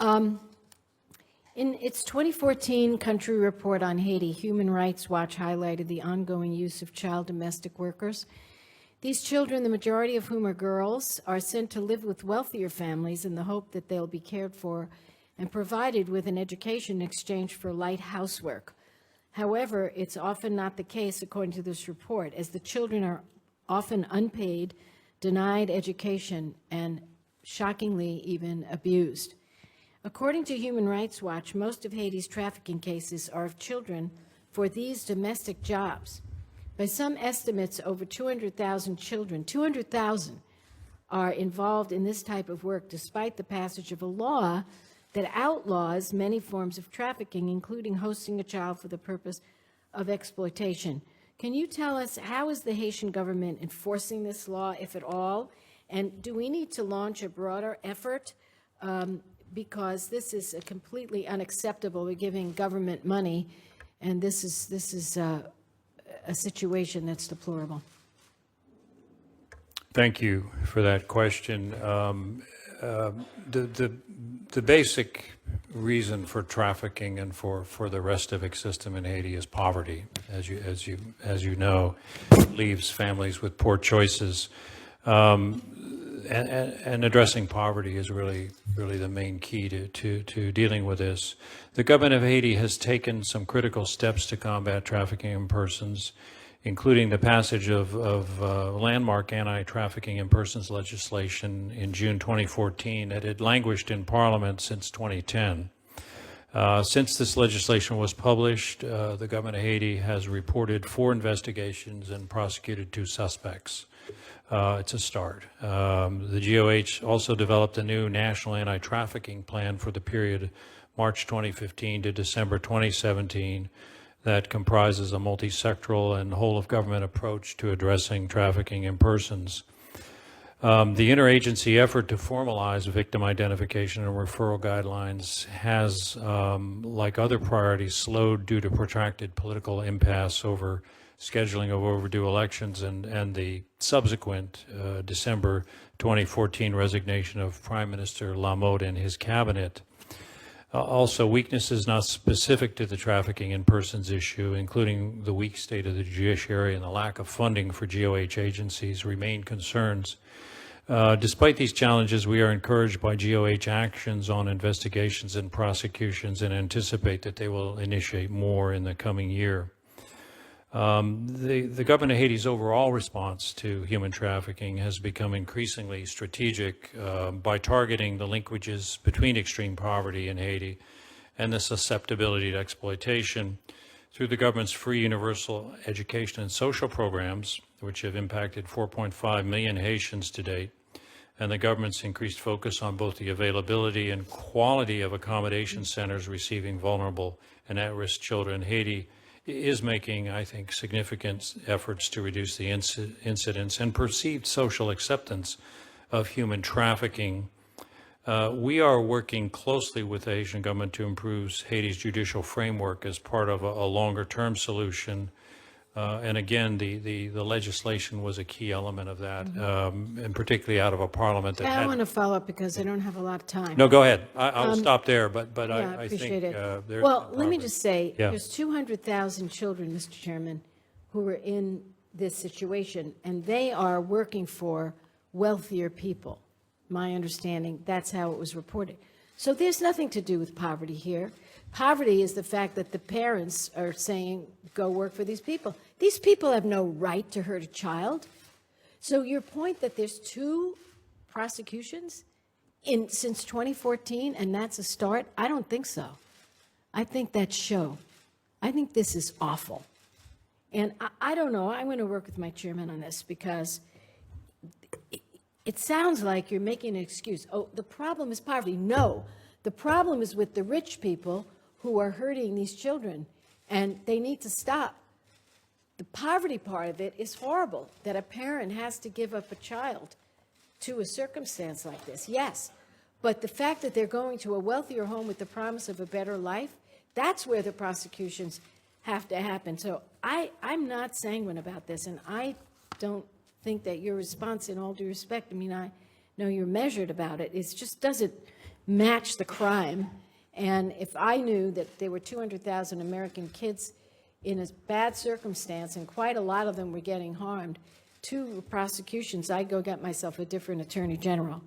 In its 2014 country report on Haiti, Human Rights Watch highlighted the ongoing use of child domestic workers. These children, the majority of whom are girls, are sent to live with wealthier families in the hope that they'll be cared for and provided with an education in exchange for light housework. However, it's often not the case, according to this report, as the children are often unpaid, denied education, and shockingly even abused. According to Human Rights Watch, most of Haiti's trafficking cases are of children for these domestic jobs. By some estimates, over 200,000 children, 200,000, are involved in this type of work, despite the passage of a law that outlaws many forms of trafficking, including hosting a child for the purpose of exploitation. Can you tell us, how is the Haitian government enforcing this law, if at all? And do we need to launch a broader effort? Because this is completely unacceptable. We're giving government money, and this is a situation that's deplorable. Thank you for that question. The basic reason for trafficking and for the restavek system in Haiti is poverty. As you know, leaves families with poor choices. And addressing poverty is really the main key to dealing with this. The government of Haiti has taken some critical steps to combat trafficking in persons, including the passage of landmark anti-trafficking in persons legislation in June 2014 that had languished in Parliament since 2010. Since this legislation was published, the government of Haiti has reported 4 investigations and prosecuted 2 suspects. It's a start. The GOH also developed a new national anti-trafficking plan for the period March 2015 to December 2017 that comprises a multi-sectoral and whole-of-government approach to addressing trafficking in persons. The interagency effort to formalize victim identification and referral guidelines has, like other priorities, slowed due to protracted political impasse over scheduling of overdue elections and the subsequent December 2014 resignation of Prime Minister Lamotte and his cabinet. Also, weaknesses not specific to the trafficking in persons issue, including the weak state of the judiciary and the lack of funding for GOH agencies, remain concerns. Despite these challenges, we are encouraged by GOH actions on investigations and prosecutions and anticipate that they will initiate more in the coming year. The government of Haiti's overall response to human trafficking has become increasingly strategic by targeting the linkages between extreme poverty in Haiti and the susceptibility to exploitation through the government's free universal education and social programs, which have impacted 4.5 million Haitians to date, and the government's increased focus on both the availability and quality of accommodation centers receiving vulnerable and at-risk children. Haiti is making, I think, significant efforts to reduce the incidence and perceived social acceptance of human trafficking. We are working closely with the Haitian government to improve Haiti's judicial framework as part of a longer-term solution. And again, the legislation was a key element of that, and particularly out of a parliament that I want to follow up because I don't have a lot of time. No, go ahead. I'll stop there, but yeah, I appreciate think it. Well, let me just say, yeah. There's 200,000 children, Mr. Chairman, who are in this situation, and they are working for wealthier people. My understanding, that's how it was reported. So there's nothing to do with poverty here. Poverty is the fact that the parents are saying, go work for these people. These people have no right to hurt a child. So your point that there's 2 prosecutions since 2014, and that's a start, I don't think so. I think that's show. I think this is awful. And I don't know, I'm going to work with my chairman on this because it sounds like you're making an excuse. Oh, the problem is poverty. No, the problem is with the rich people who are hurting these children, and they need to stop. The poverty part of it is horrible, that a parent has to give up a child to a circumstance like this, yes. But the fact that they're going to a wealthier home with the promise of a better life, that's where the prosecutions have to happen. So I'm not sanguine about this, and I don't think that your response, in all due respect, I mean, I know you're measured about it, it just doesn't match the crime. And if I knew that there were 200,000 American kids in a bad circumstance, and quite a lot of them were getting harmed, 2 prosecutions, I'd go get myself a different attorney general.